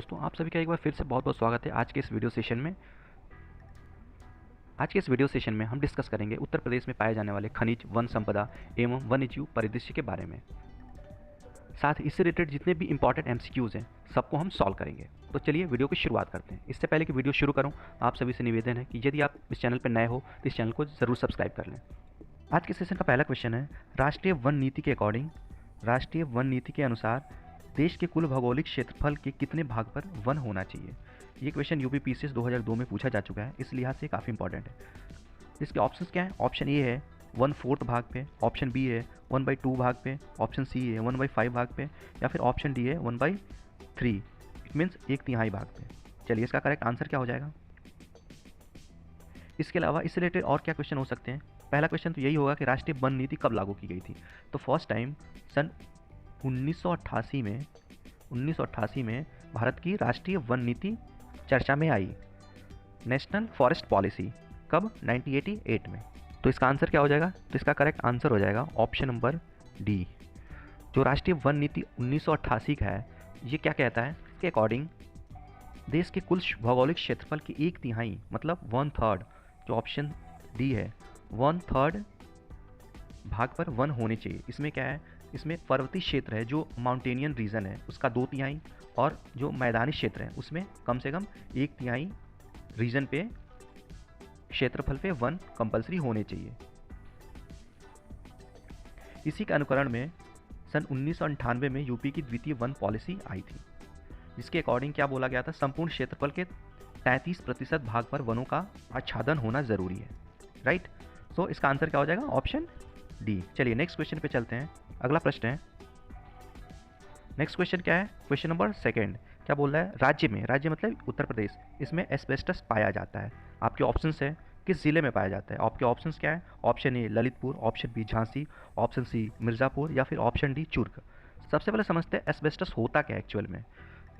दोस्तों, आप सभी का एक बार फिर से बहुत बहुत स्वागत है आज के इस वीडियो सेशन में। आज के इस वीडियो सेशन में हम डिस्कस करेंगे उत्तर प्रदेश में पाए जाने वाले खनिज, वन संपदा एवं वन्यजीव परिदृश्य के बारे में। साथ ही इससे रिलेटेड जितने भी इंपॉर्टेंट एमसीक्यूज़ हैं सबको हम सॉल्व करेंगे। तो चलिए वीडियो की शुरुआत करते हैं। इससे पहले कि वीडियो शुरू करूँ, आप सभी से निवेदन है कि यदि आप इस चैनल पर नए हो तो इस चैनल को ज़रूर सब्सक्राइब कर लें। आज के सेशन का पहला क्वेश्चन है, राष्ट्रीय वन नीति के अकॉर्डिंग, राष्ट्रीय वन नीति के अनुसार देश के कुल भौगोलिक क्षेत्रफल के कितने भाग पर वन होना चाहिए। ये क्वेश्चन यूपी पीसीएस 2002 में पूछा जा चुका है, इस लिहाज से काफ़ी इंपॉर्टेंट है। इसके ऑप्शंस क्या है? ऑप्शन ए है 1/4 भाग पे, ऑप्शन बी है 1/2 भाग पे, ऑप्शन सी है 1/5 भाग पे, या फिर ऑप्शन डी है 1/3, इट मीन्स 1/3 भाग पे। चलिए इसका करेक्ट आंसर क्या हो जाएगा। इसके अलावा इससे रिलेटेड और क्या क्वेश्चन हो सकते हैं? पहला क्वेश्चन तो यही होगा कि राष्ट्रीय वन नीति कब लागू की गई थी। तो फर्स्ट टाइम सन 1988 में भारत की राष्ट्रीय वन नीति चर्चा में आई। नेशनल फॉरेस्ट पॉलिसी कब? 1988 में। तो इसका आंसर क्या हो जाएगा? तो इसका करेक्ट आंसर हो जाएगा ऑप्शन नंबर डी। जो राष्ट्रीय वन नीति 1988 का है, ये क्या कहता है? इसके अकॉर्डिंग देश के कुल भौगोलिक क्षेत्रफल की 1/3 मतलब 1/3, जो ऑप्शन डी है 1/3 भाग पर वन होने चाहिए। इसमें क्या है? इसमें पर्वतीय क्षेत्र है जो माउंटेनियन रीजन है उसका 2/3, और जो मैदानी क्षेत्र है उसमें कम से कम 1/3 रीजन पे क्षेत्रफल पे वन कंपलसरी होने चाहिए। इसी के अनुकरण में सन 1998 में यूपी की द्वितीय वन पॉलिसी आई थी, जिसके अकॉर्डिंग क्या बोला गया था? संपूर्ण क्षेत्रफल के 33% भाग पर वनों का आच्छादन होना जरूरी है। राइट। सो इसका आंसर क्या हो जाएगा? Option D. चलिए नेक्स्ट क्वेश्चन पे चलते हैं। अगला प्रश्न है, नेक्स्ट क्वेश्चन क्या है? क्वेश्चन नंबर सेकंड क्या बोल रहा है? राज्य में, राज्य मतलब उत्तर प्रदेश, इसमें एस्बेस्टस पाया जाता है। आपके ऑप्शंस है किस जिले में पाया जाता है। आपके ऑप्शंस क्या है? Option A Lalitpur, option B Jhansi, option C Mirzapur, या फिर ऑप्शन डी चुर्क। सबसे पहले समझते हैं एस्बेस्टस होता क्या एक्चुअल में।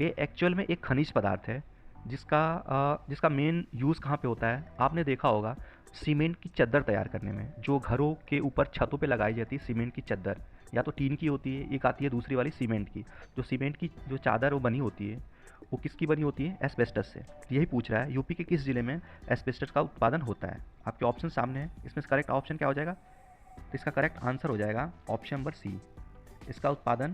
ये एक्चुअल में एक खनिज पदार्थ है जिसका मेन यूज़ कहाँ पे होता है? आपने देखा होगा सीमेंट की चद्दर तैयार करने में, जो घरों के ऊपर छतों पे लगाई जाती है सीमेंट की चद्दर, या तो टीन की होती है, एक आती है दूसरी वाली सीमेंट की। जो सीमेंट की जो चादर वो बनी होती है वो किसकी बनी होती है? एस्बेस्टस से। यही पूछ रहा है यूपी के किस जिले में एस्बेस्टस का उत्पादन होता है। आपके ऑप्शन सामने है, इसमें करेक्ट ऑप्शन क्या हो जाएगा? तो इसका करेक्ट आंसर हो जाएगा ऑप्शन नंबर सी। इसका उत्पादन,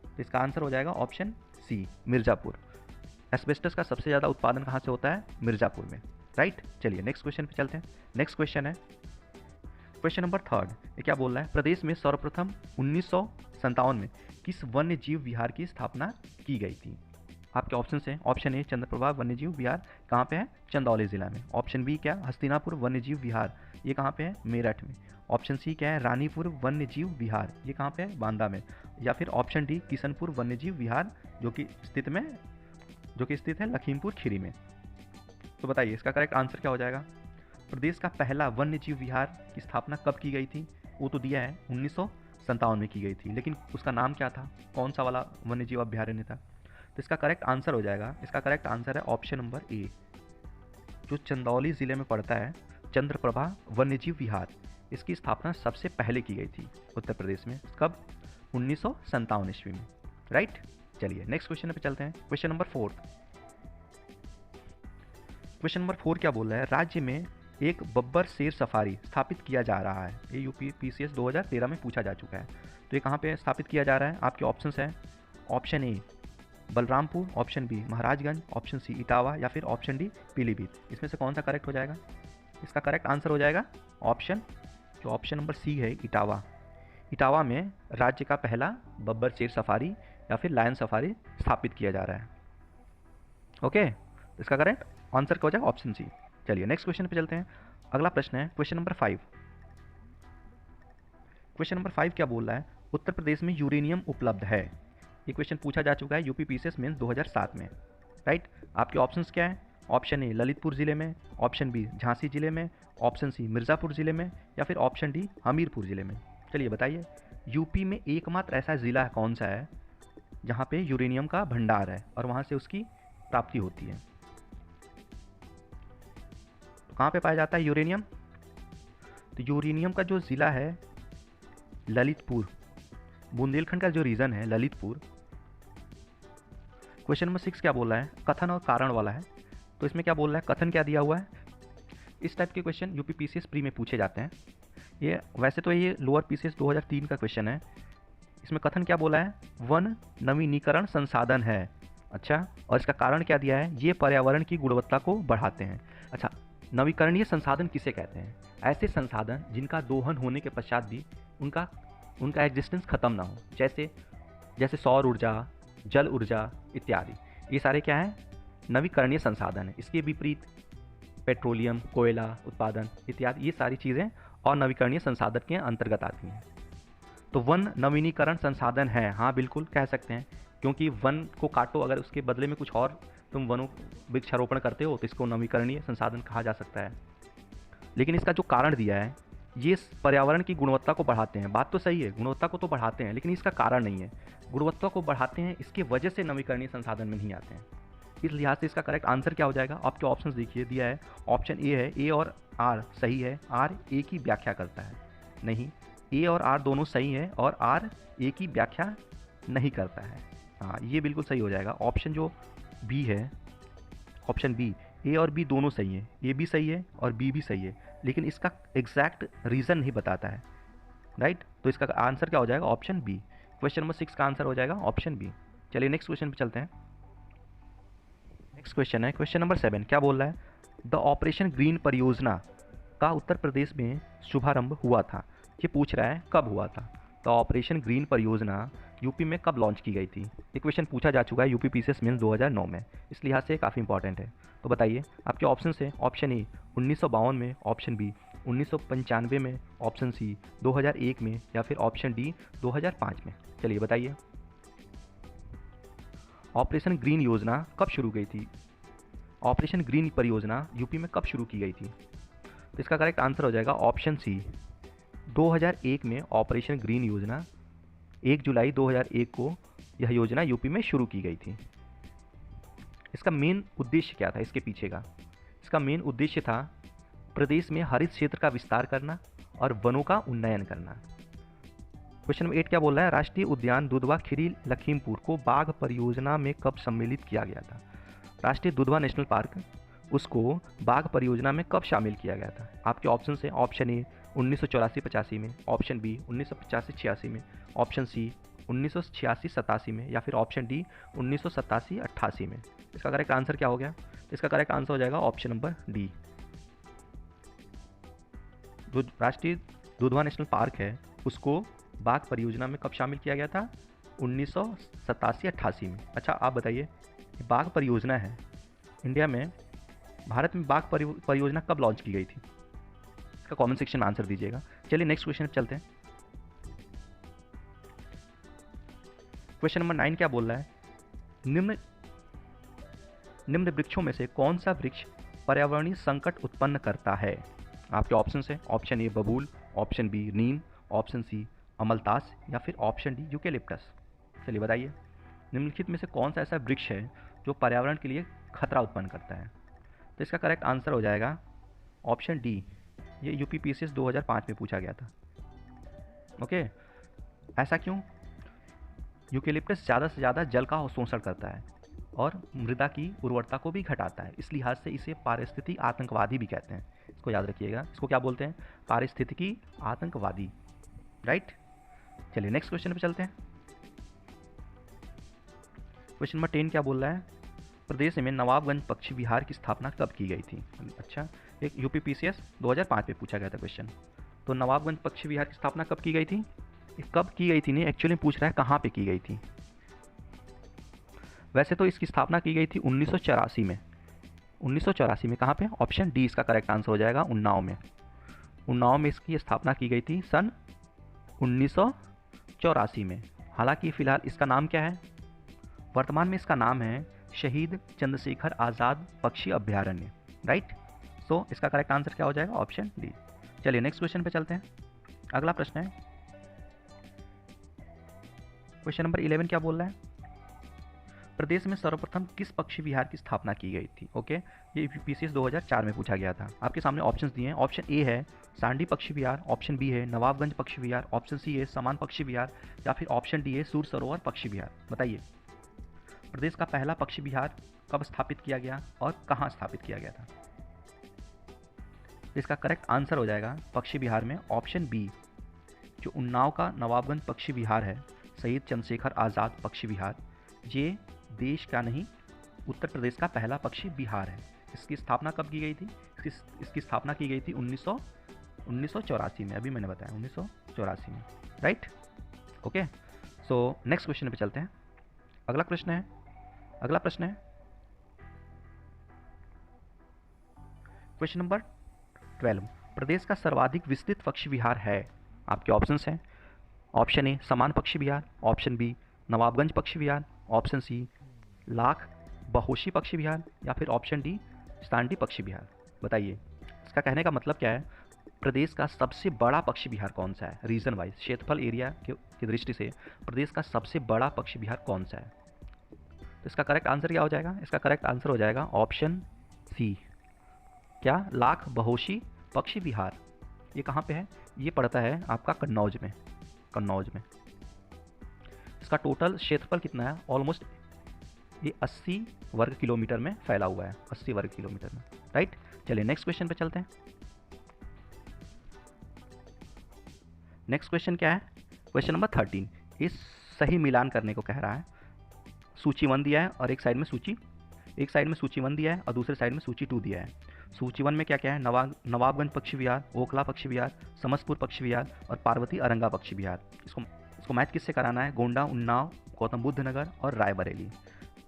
तो इसका आंसर हो जाएगा ऑप्शन सी मिर्ज़ापुर। एस्बेस्टस का सबसे ज़्यादा उत्पादन कहाँ से होता है? मिर्ज़ापुर में। राइट। चलिए नेक्स्ट क्वेश्चन पे चलते हैं। नेक्स्ट क्वेश्चन है क्वेश्चन नंबर थर्ड। ये क्या बोल रहा है? प्रदेश में सर्वप्रथम 1957 में किस वन्य जीव विहार की स्थापना की गई थी। आपके ऑप्शन हैं, ऑप्शन ए चंद्रप्रभा वन्य जीव विहार, कहाँ पे है? चंदौली जिला में। ऑप्शन बी क्या? हस्तिनापुर वन्य जीव विहार, ये कहाँ पे है? मेरठ में। ऑप्शन सी क्या है? रानीपुर वन्य जीव विहार, ये कहाँ पे है? बांदा में। या फिर ऑप्शन डी किशनपुर वन्य जीव विहार, जो कि स्थित है लखीमपुर खीरी में। तो बताइए इसका करेक्ट आंसर क्या हो जाएगा। प्रदेश का पहला वन्य जीव विहार की स्थापना कब की गई थी? वो तो दिया है 1957 में की गई थी, लेकिन उसका नाम क्या था? कौन सा वाला वन्य जीव अभ्यारण्य था? तो इसका करेक्ट आंसर हो जाएगा, इसका करेक्ट आंसर है ऑप्शन नंबर ए, जो चंदौली जिले में पड़ता है, चंद्रप्रभा वन्य जीव विहार। इसकी स्थापना सबसे पहले की गई थी उत्तर प्रदेश में। कब? 1957 ईस्वी में। राइट। चलिए नेक्स्ट क्वेश्चन पे चलते हैं। Question number 4। क्वेश्चन नंबर 4 क्या बोल रहा है? राज्य में एक बब्बर शेर सफारी स्थापित किया जा रहा है। ये यूपी पीसीएस 2013 में पूछा जा चुका है। तो ये कहाँ पे स्थापित किया जा रहा है? आपके ऑप्शंस हैं, option A Balrampur, option B Maharajganj, option C Etawah, या फिर ऑप्शन डी पीलीभीत। इसमें से कौन सा करेक्ट हो जाएगा? इसका करेक्ट आंसर हो जाएगा ऑप्शन नंबर सी है इटावा। इटावा में राज्य का पहला बब्बर शेर सफारी या फिर लायन सफारी स्थापित किया जा रहा है। ओके, इसका करेक्ट आंसर क्या हो जाएगा? Option C. चलिए नेक्स्ट क्वेश्चन पे चलते हैं। अगला प्रश्न है क्वेश्चन नंबर 5। क्वेश्चन नंबर 5 क्या बोल रहा है? उत्तर प्रदेश में यूरेनियम उपलब्ध है। ये क्वेश्चन पूछा जा चुका है यूपी पीसीएस मेंस 2007 में। राइट। आपके ऑप्शंस क्या है? ऑप्शन ए ललितपुर जिले में, ऑप्शन बी झांसी जिले में, ऑप्शन सी मिर्ज़ापुर जिले में, या फिर ऑप्शन डी हमीरपुर जिले में। चलिए बताइए यूपी में एकमात्र ऐसा ज़िला कौन सा है जहाँ पे यूरेनियम का भंडार है और वहाँ से उसकी प्राप्ति होती है। तो कहाँ पे पाया जाता है यूरेनियम? तो यूरेनियम का जो ज़िला है ललितपुर, बुंदेलखंड का जो रीजन है ललितपुर, क्वेश्चन नंबर 6 क्या बोल रहा है, कथन और कारण वाला है। तो इसमें क्या बोल रहा है, कथन क्या दिया हुआ है। इस टाइप के क्वेश्चन यूपी पीसीएस प्री में पूछे जाते हैं। ये वैसे तो ये लोअर पीसीएस 2003 का क्वेश्चन है। इसमें कथन क्या बोला है, वन नवीनीकरण संसाधन है। अच्छा, और इसका कारण क्या दिया है, ये पर्यावरण की गुणवत्ता को बढ़ाते हैं। अच्छा, नवीकरणीय संसाधन किसे कहते हैं, ऐसे संसाधन जिनका दोहन होने के पश्चात भी उनका एग्जिस्टेंस खत्म ना हो, जैसे सौर ऊर्जा, जल ऊर्जा इत्यादि। ये सारे क्या हैं, नवीकरणीय संसाधन है। इसके विपरीत पेट्रोलियम, कोयला उत्पादन इत्यादि, ये सारी चीज़ें और नवीकरणीय संसाधन के अंतर्गत आती हैं। तो वन नवीनीकरण संसाधन है, हाँ बिल्कुल कह सकते हैं, क्योंकि वन को काटो अगर उसके बदले में कुछ और तुम वनों वृक्षारोपण करते हो तो इसको नवीकरणीय संसाधन कहा जा सकता है। लेकिन इसका जो कारण दिया है, ये पर्यावरण की गुणवत्ता को बढ़ाते हैं। बात तो सही है, गुणवत्ता को तो बढ़ाते हैं, लेकिन इसका कारण नहीं है। गुणवत्ता को बढ़ाते हैं, इसकी वजह से नवीकरणीय संसाधन में नहीं आते हैं। इस लिहाज से इसका करेक्ट आंसर क्या हो जाएगा, आपके ऑप्शंस देखिए दिया है। ऑप्शन ए है, ए और आर सही है, आर ए की व्याख्या करता है। नहीं, ए और आर दोनों सही है और आर ए की व्याख्या नहीं करता है। हाँ, ये बिल्कुल सही हो जाएगा। ऑप्शन जो बी है, ऑप्शन बी, ए और बी दोनों सही है, ए भी सही है और बी भी सही है, लेकिन इसका एग्जैक्ट रीज़न नहीं बताता है। राइट, तो इसका आंसर क्या हो जाएगा, ऑप्शन बी। क्वेश्चन नंबर 6 का आंसर हो जाएगा ऑप्शन बी। चलिए नेक्स्ट क्वेश्चन पे चलते हैं। नेक्स्ट क्वेश्चन है क्वेश्चन नंबर 7। क्या बोल रहा है, द ऑपरेशन ग्रीन परियोजना का उत्तर प्रदेश में शुभारंभ हुआ था। ये पूछ रहा है कब हुआ था। तो ऑपरेशन ग्रीन परियोजना यूपी में कब लॉन्च की गई थी। ये क्वेश्चन पूछा जा चुका है यूपी पीसीएस मेंस 2009 में, इस लिहाज से काफ़ी इंपॉर्टेंट है। तो बताइए आपके ऑप्शन है, ऑप्शन ए 1952 में, ऑप्शन बी 1995 में, ऑप्शन सी 2001 में, या फिर ऑप्शन डी 2005 में। चलिए बताइए, ऑपरेशन ग्रीन योजना कब शुरू गई थी, ऑपरेशन ग्रीन परियोजना यूपी में कब शुरू की गई थी। तो इसका करेक्ट आंसर हो जाएगा ऑप्शन सी, 2001 में ऑपरेशन ग्रीन योजना 1 जुलाई 2001 को यह योजना यूपी में शुरू की गई थी। इसका मेन उद्देश्य क्या था, इसके पीछे का इसका मेन उद्देश्य था प्रदेश में हरित क्षेत्र का विस्तार करना और वनों का उन्नयन करना। क्वेश्चन नंबर 8 क्या बोल रहा है, राष्ट्रीय उद्यान दुधवा खीरी लखीमपुर को बाघ परियोजना में कब सम्मिलित किया गया था। राष्ट्रीय दुधवा नेशनल पार्क, उसको बाघ परियोजना में कब शामिल किया गया था। आपके ऑप्शन है, ऑप्शन ए 1984-85 में, ऑप्शन बी 1985-86 में, ऑप्शन सी 1986-87 में, या फिर ऑप्शन डी 1987-88 में। इसका करेक्ट आंसर क्या हो गया, इसका करेक्ट आंसर हो जाएगा ऑप्शन नंबर डी। जो राष्ट्रीय दुधवा नेशनल पार्क है उसको बाघ परियोजना में कब शामिल किया गया था, 1987-88 में। अच्छा आप बताइए, बाघ परियोजना है इंडिया में, भारत में बाघ परियोजना कब लॉन्च की गई थी, इसका कमेंट सेक्शन में आंसर दीजिएगा। चलिए नेक्स्ट क्वेश्चन पे चलते हैं। क्वेश्चन नंबर 9 क्या बोल रहा है, निम्न वृक्षों में से कौन सा वृक्ष पर्यावरणीय संकट उत्पन्न करता है। आपके ऑप्शन है, ऑप्शन ए बबूल, ऑप्शन बी नीम, ऑप्शन सी अमलतास, या फिर ऑप्शन डी यूकेलिप्टस। चलिए बताइए, निम्नलिखित में से कौन सा ऐसा वृक्ष है जो पर्यावरण के लिए खतरा उत्पन्न करता है। तो इसका करेक्ट आंसर हो जाएगा ऑप्शन डी। ये यूपी पीसीएस 2005 में पूछा गया था। ओके, ऐसा क्यों, यूकेलिप्टस ज़्यादा से ज़्यादा जल का अवशोषण करता है और मृदा की उर्वरता को भी घटाता है, इस लिहाज से इसे पारिस्थितिकी आतंकवादी भी कहते हैं। इसको याद रखिएगा, इसको क्या बोलते हैं, पारिस्थितिकी आतंकवादी। राइट, चलिए नेक्स्ट क्वेश्चन पे चलते हैं। क्वेश्चन नंबर 10 क्या बोल रहा है, प्रदेश में नवाबगंज पक्षी विहार की स्थापना कब की गई थी। अच्छा, एक यूपी पीसीएस 2005 में पूछा गया था क्वेश्चन। तो नवाबगंज पक्षी विहार की स्थापना कब की गई थी, कब की गई थी नहीं, एक्चुअली पूछ रहा है कहाँ पे की गई थी। वैसे तो इसकी स्थापना की गई थी 1984 में। 1984 में कहाँ पे, ऑप्शन डी इसका करेक्ट आंसर हो जाएगा, उन्नाव में। उन्नाव में इसकी स्थापना की गई थी सन 1984 में। हालांकि फिलहाल इसका नाम क्या है, वर्तमान में इसका नाम है शहीद चंद्रशेखर आज़ाद पक्षी अभ्यारण्य। राइट, सो इसका करेक्ट आंसर क्या हो जाएगा, ऑप्शन डी। चलिए नेक्स्ट क्वेश्चन पे चलते हैं। अगला प्रश्न है क्वेश्चन नंबर 11 क्या बोल रहा है, प्रदेश में सर्वप्रथम किस पक्षी विहार की स्थापना की गई थी। ओके, ये पीसीएस 2004 में पूछा गया था। आपके सामने ऑप्शंस दिए हैं, ऑप्शन ए है सांडी पक्षी विहार, ऑप्शन बी है नवाबगंज पक्षी विहार, ऑप्शन सी है समान पक्षी विहार, या फिर ऑप्शन डी है सूर सरोवर पक्षी विहार। बताइए, प्रदेश का पहला पक्षी विहार कब स्थापित किया गया और कहाँ स्थापित किया गया था? इसका करेक्ट आंसर हो जाएगा पक्षी विहार में ऑप्शन बी, जो उन्नाव का नवाबगंज पक्षी विहार है, शहीद चंद्रशेखर आज़ाद पक्षी विहार, ये देश का नहीं उत्तर प्रदेश का पहला पक्षी विहार है। इसकी स्थापना कब की गई थी? इसकी स्थापना की गई थी 1984 में, अभी मैंने बताया 1984 में, right. Okay, so next question पे चलते हैं। अगला प्रश्न है क्वेश्चन नंबर 12। प्रदेश का सर्वाधिक विस्तृत पक्षी विहार है। आपके ऑप्शंस हैं, ऑप्शन ए समान पक्षी विहार, ऑप्शन बी नवाबगंज पक्षी विहार, ऑप्शन सी लाख बहोशी पक्षी विहार, या फिर ऑप्शन डी सांडी पक्षी विहार। बताइए, इसका कहने का मतलब क्या है? प्रदेश का सबसे बड़ा पक्षी विहार कौन सा है? रीजन वाइज, क्षेत्रफल एरिया की दृष्टि से प्रदेश का सबसे बड़ा पक्षी विहार कौन सा है? तो इसका करेक्ट आंसर क्या हो जाएगा? इसका करेक्ट आंसर हो जाएगा ऑप्शन सी, क्या लाख बहोशी पक्षी विहार। ये कहाँ पे है? ये पड़ता है आपका कन्नौज में। इसका टोटल क्षेत्रफल कितना है? ऑलमोस्ट ये 80 वर्ग किलोमीटर में फैला हुआ है, 80 वर्ग किलोमीटर में, राइट। चलिए नेक्स्ट क्वेश्चन पे चलते हैं। नेक्स्ट क्वेश्चन क्या है? Question number 13। इस सही मिलान करने को कह रहा है। सूची 1 दिया है और एक साइड में सूची 1 दिया है और दूसरे साइड में सूची 2 दिया है। सूची 1 में क्या क्या है? नवाबगंज पक्षी विहार, ओखला पक्षी विहार, समस्तपुर पक्षी विहार और पार्वती अरंगा पक्षी विहार। इसको मैच किससे कराना है? गोंडा, उन्नाव, गौतम बुद्ध नगर और रायबरेली।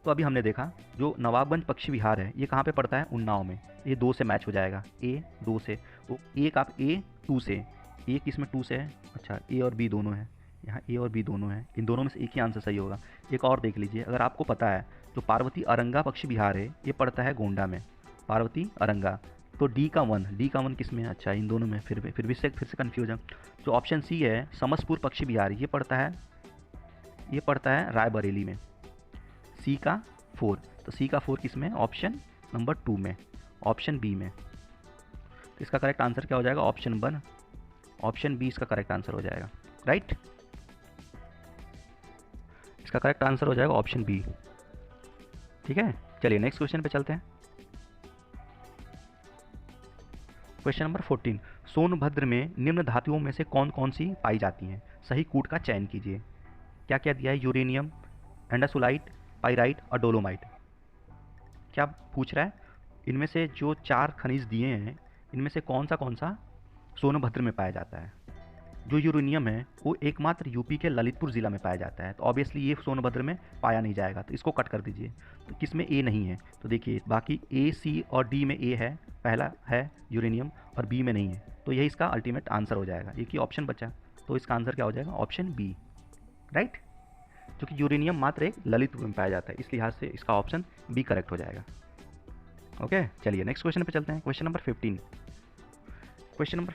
तो अभी हमने देखा जो नवाबगंज पक्षी विहार है ये कहाँ पे पड़ता है? उन्नाव में। ये 2 से मैच हो जाएगा, ए 2 से, वो एक आप ए 2 से, ए किस में 2 से है? अच्छा, ए और बी दोनों है, यहाँ ए और बी दोनों है, इन दोनों में से एक ही आंसर सही होगा। एक और देख लीजिए, अगर आपको पता है जो पार्वती अरंगा पक्षी विहार है ये पड़ता है गोंडा में, पार्वती अरंगा, तो डी का वन किस में है? अच्छा, इन दोनों में। फिर से कन्फ्यूजन। जो ऑप्शन सी है समस्तपुर पक्षी विहार, ये पड़ता है रायबरेली में। सी का 4, तो सी का 4 किस में? ऑप्शन नंबर 2 में, ऑप्शन बी में। तो इसका करेक्ट आंसर क्या हो जाएगा? ऑप्शन बी इसका करेक्ट आंसर हो जाएगा, राइट। इसका करेक्ट आंसर हो जाएगा ऑप्शन बी, ठीक है। चलिए नेक्स्ट क्वेश्चन पे चलते हैं। Question number 14। सोनभद्र में निम्न धातुओं में से कौन कौन सी पाई जाती हैं? सही कूट का चयन कीजिए। क्या क्या दिया है? यूरेनियम, एंडासोलाइट, पाइराइट और डोलोमाइट। क्या पूछ रहा है? इनमें से जो 4 खनिज दिए हैं इनमें से कौन सा सोनभद्र में पाया जाता है? जो यूरेनियम है वो एकमात्र यूपी के ललितपुर ज़िला में पाया जाता है, तो ऑब्वियसली ये सोनभद्र में पाया नहीं जाएगा, तो इसको कट कर दीजिए। तो किस में ए नहीं है? तो देखिए बाकी ए, सी और डी में ए है, पहला है यूरेनियम और बी में नहीं है, तो यही इसका अल्टीमेट आंसर हो जाएगा। एक ही ऑप्शन बचा, तो इसका आंसर क्या हो जाएगा? Option B, right. क्योंकि यूरेनियम मात्र एक ललितपुर में पाया जाता है, इस लिहाज से इसका ऑप्शन बी करेक्ट हो जाएगा। ओके, चलिए नेक्स्ट क्वेश्चन पे चलते हैं। क्वेश्चन नंबर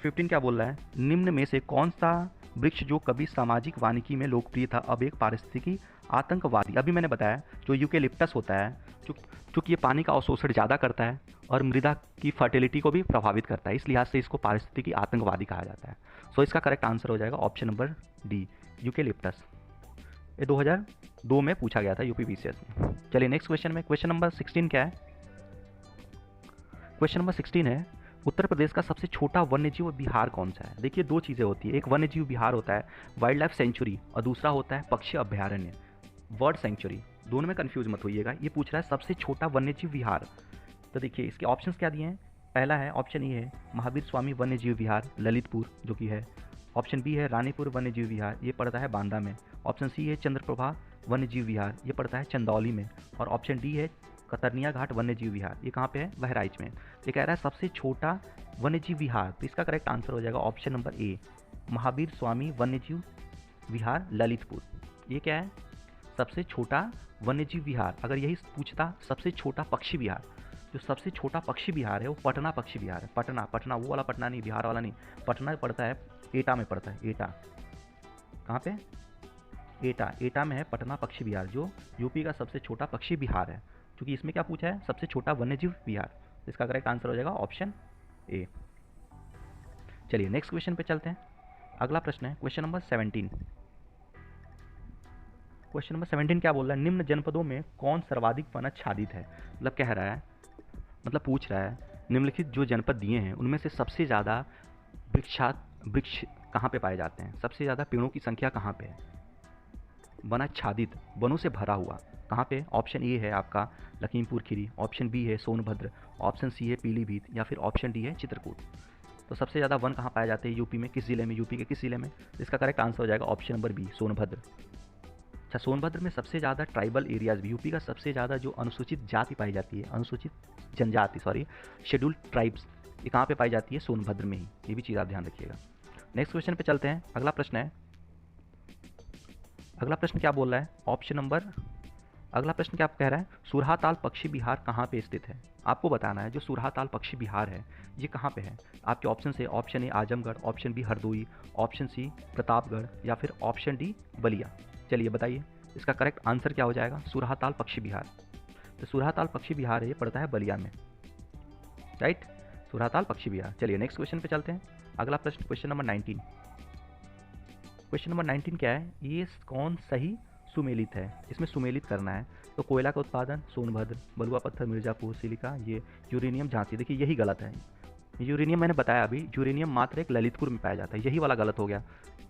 15 क्या बोल रहा है? निम्न में से कौन सा वृक्ष जो कभी सामाजिक वानिकी में लोकप्रिय था अब एक पारिस्थितिकी आतंकवादी? अभी मैंने बताया जो यूकेलिप्टस होता है, चूँकि ये पानी का अवशोषण ज़्यादा करता है और मृदा की फर्टिलिटी को भी प्रभावित करता है, इस लिहाज से इसको पारिस्थितिकी आतंकवादी कहा जाता है। सो इसका करेक्ट आंसर हो जाएगा ऑप्शन नंबर डी, यूकेलिप्टस। ये 2002 में पूछा गया था यूपीपीसीएस में। चलिए नेक्स्ट क्वेश्चन में। क्वेश्चन नंबर 16 क्या है? क्वेश्चन नंबर 16 है उत्तर प्रदेश का सबसे छोटा वन्यजीव विहार कौन सा है? देखिए 2 चीज़ें होती है, एक वन्यजीव विहार होता है वाइल्ड लाइफ सेंचुरी और दूसरा होता है पक्षी अभ्यारण्य, बर्ड सेंचुरी। दोनों में कंफ्यूज मत होइएगा। ये पूछ रहा है सबसे छोटा वन्यजीव विहार, तो देखिए इसके ऑप्शंस क्या दिए हैं। पहला है ऑप्शन ए है महावीर स्वामी वन्यजीव विहार ललितपुर जो कि है, ऑप्शन बी है रानीपुर वन्यजीव विहार, ये पड़ता है बांदा में, ऑप्शन सी है चंद्रप्रभा वन्यजीव विहार, ये पड़ता है चंदौली में, और ऑप्शन डी है कतरनिया घाट वन्यजीव विहार, ये कहाँ पे है? बहराइच में। ये कह रहा है सबसे छोटा वन्यजीव विहार, तो इसका करेक्ट आंसर हो जाएगा option number A, Mahavir Swami वन्यजीव विहार ललितपुर। ये क्या है? सबसे छोटा वन्यजीव विहार। अगर यही पूछता सबसे छोटा पक्षी विहार, जो सबसे छोटा पक्षी विहार है वो पटना पक्षी विहार है। पटना वो वाला पटना नहीं, बिहार वाला नहीं, पटना पड़ता है एटा में, पड़ता है एटा। कहाँ पे? एटा में है पटना पक्षी विहार, जो यूपी का सबसे छोटा पक्षी विहार है। क्योंकि इसमें क्या पूछा है? सबसे छोटा वन्यजीव विहार, इसका करेक्ट आंसर हो जाएगा ऑप्शन ए। चलिए नेक्स्ट क्वेश्चन पे चलते हैं। अगला प्रश्न है क्वेश्चन नंबर 17। क्वेश्चन नंबर 17 क्या बोल रहा है, निम्न जनपदों में कौन सर्वाधिक वनाच्छादित है। मतलब कह रहा है, मतलब पूछ रहा है, निम्नलिखित जो जनपद दिए हैं उनमें से सबसे ज़्यादा वृक्ष कहाँ पे पाए जाते हैं, सबसे ज़्यादा पेड़ों की संख्या कहाँ पे है, वनाच्छादित, वनों से भरा हुआ कहाँ पे। ऑप्शन ए है आपका लखीमपुर खीरी, ऑप्शन बी है सोनभद्र, ऑप्शन सी है पीलीभीत, या फिर ऑप्शन डी है चित्रकूट। तो सबसे ज़्यादा वन कहाँ पाए जाते हैं यूपी में, किस ज़िले में, यूपी के किस ज़िले में। इसका करेक्ट आंसर हो जाएगा ऑप्शन नंबर बी, सोनभद्र। अच्छा, सोनभद्र में सबसे ज़्यादा ट्राइबल एरियाज़ भी, यूपी का सबसे ज़्यादा जो अनुसूचित जाति पाई जाती है, अनुसूचित जनजाति सॉरी, शेड्यूल्ड ट्राइब्स, ये कहाँ पे पाई जाती है, सोनभद्र में ही। ये भी चीज़ आप ध्यान रखिएगा। नेक्स्ट क्वेश्चन पे चलते हैं। अगला प्रश्न है, अगला प्रश्न क्या बोल रहा है, ऑप्शन नंबर, अगला प्रश्न क्या कह रहा है, सुरहाताल पक्षी विहार कहाँ पे स्थित है। आपको बताना है जो सुरहाताल पक्षी विहार है ये कहाँ पे है। आपके ऑप्शन से option A Azamgarh, option B Hardoi, option C Pratapgarh, या फिर ऑप्शन डी बलिया। चलिए बताइए इसका करेक्ट आंसर क्या हो जाएगा, सुरहाताल पक्षी विहार। तो सुरहाताल पक्षी विहार ये पड़ता है बलिया में, राइट, सुरहाताल पक्षी विहार। चलिए नेक्स्ट क्वेश्चन पे चलते हैं। अगला प्रश्न क्वेश्चन नंबर 19। क्वेश्चन नंबर 19 क्या है, ये कौन सही सुमेलित है, इसमें सुमेलित करना है। तो कोयला का उत्पादन सोनभद्र, बलुआ पत्थर मिर्ज़ापुर, सिलिका ये, यूरेनियम झांसी। देखिए यही गलत है, यूरेनियम मैंने बताया अभी, यूरेनियम मात्र एक ललितपुर में पाया जाता है, यही वाला गलत हो गया।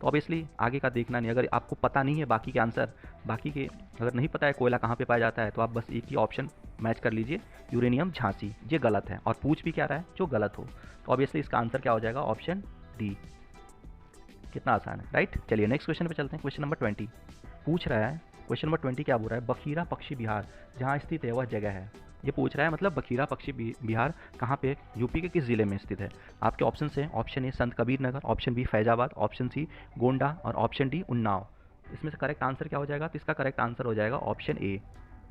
तो ऑब्वियसली आगे का देखना नहीं, अगर आपको पता नहीं है बाकी के आंसर, बाकी के अगर नहीं पता है कोयला कहाँ पे पाया जाता है, तो आप बस एक ही ऑप्शन मैच कर लीजिए, यूरेनियम झांसी, ये गलत है। और पूछ भी क्या रहा है, जो गलत हो। तो ऑब्वियसली इसका आंसर क्या हो जाएगा, ऑप्शन डी। कितना आसान है, राइट। चलिए नेक्स्ट क्वेश्चन पे चलते हैं। क्वेश्चन नंबर 20 पूछ रहा है, क्वेश्चन नंबर 20 क्या बोल रहा है, बखीरा पक्षी विहार जहाँ स्थित है वह जगह है। ये पूछ रहा है मतलब बखीरा पक्षी विहार कहाँ पे, यूपी के किस ज़िले में स्थित है। आपके ऑप्शन है, option A Sant Kabir Nagar, option B Faizabad, option C Gonda, और ऑप्शन डी उन्नाव। इसमें से करेक्ट आंसर क्या हो जाएगा, तो इसका करेक्ट आंसर हो जाएगा ऑप्शन ए,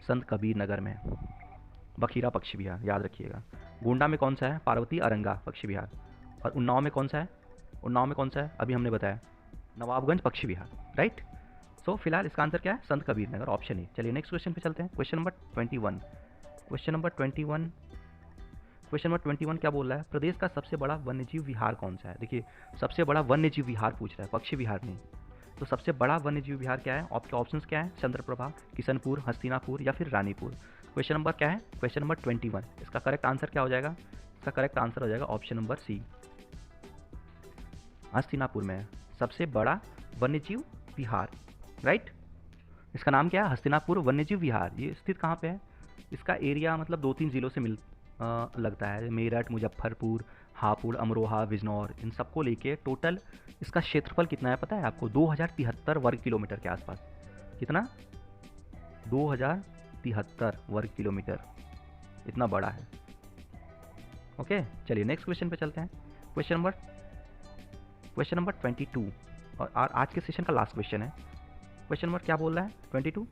संत कबीर नगर में बखीरा पक्षी विहार, याद रखिएगा। गोंडा में कौन सा है, पार्वती अरंगा पक्षी विहार। और उन्नाव में कौन सा है, उन्नाव में कौन सा है, अभी हमने बताया नवाबगंज पक्षी विहार, राइट। सो फिलहाल इसका आंसर क्या है, संत कबीर नगर, ऑप्शन ए। चलिए नेक्स्ट क्वेश्चन पे चलते हैं। Question number 21, question number 21, question number 21 क्या बोल रहा है, प्रदेश का सबसे बड़ा वन्यजीव विहार कौन सा है। देखिए सबसे बड़ा वन्यजीव विहार पूछ रहा है, पक्षी विहार नहीं। तो सबसे बड़ा वन्यजीव विहार क्या है, आपके ऑप्शंस क्या है, चंद्रप्रभा, किशनपुर, हस्तिनापुर, या फिर रानीपुर। क्वेश्चन नंबर क्या है, क्वेश्चन नंबर 21, इसका करेक्ट आंसर क्या हो जाएगा, इसका करेक्ट आंसर हो जाएगा ऑप्शन नंबर सी, हस्तिनापुर में है सबसे बड़ा वन्यजीव विहार, राइट। इसका नाम क्या है, हस्तिनापुर वन्यजीव विहार। ये स्थित कहाँ पे है, इसका एरिया मतलब 2-3 ज़िलों से लगता है, मेरठ, मुजफ्फरपुर, हापुड़, अमरोहा, बिजनौर, इन सबको लेके टोटल इसका क्षेत्रफल कितना है पता है आपको, 2073 वर्ग किलोमीटर के आसपास। कितना, 2073 वर्ग किलोमीटर, इतना बड़ा है। ओके चलिए नेक्स्ट क्वेश्चन पे चलते हैं। क्वेश्चन नंबर 22 और आज के सेशन का लास्ट क्वेश्चन है। क्वेश्चन नंबर क्या बोल रहा है, 22,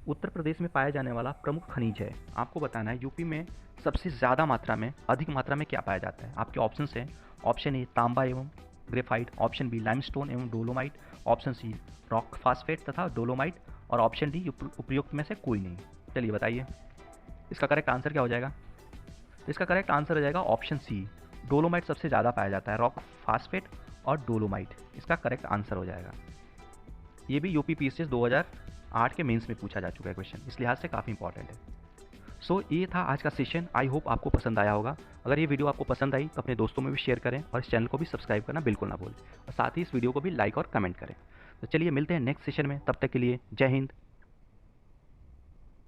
उत्तर प्रदेश में पाया जाने वाला प्रमुख खनिज है। आपको बताना है यूपी में सबसे ज़्यादा मात्रा में, अधिक मात्रा में क्या पाया जाता है। आपके ऑप्शन हैं, ऑप्शन ए तांबा एवं ग्रेफाइट, ऑप्शन बी लाइमस्टोन एवं dolomite, option C rock phosphate तथा डोलोमाइट, और ऑप्शन डी उपयुक्त में से कोई नहीं। चलिए बताइए इसका करेक्ट आंसर क्या हो जाएगा। इसका करेक्ट आंसर हो जाएगा ऑप्शन सी, डोलोमाइट सबसे ज़्यादा पाया जाता है, रॉक फास्फेट और डोलोमाइट इसका करेक्ट आंसर हो जाएगा। ये भी यूपी पीसीएस 2008 के मेंस में पूछा जा चुका है क्वेश्चन, इस लिहाज से काफ़ी इंपॉर्टेंट है। सो ये था आज का सेशन, आई होप आपको पसंद आया होगा। अगर ये वीडियो आपको पसंद आई तो अपने दोस्तों में भी शेयर करें, और इस चैनल को भी सब्सक्राइब करना बिल्कुल ना भूलें, और साथ ही इस वीडियो को भी लाइक और कमेंट करें। तो चलिए मिलते हैं नेक्स्ट सेशन में, तब तक के लिए जय हिंद,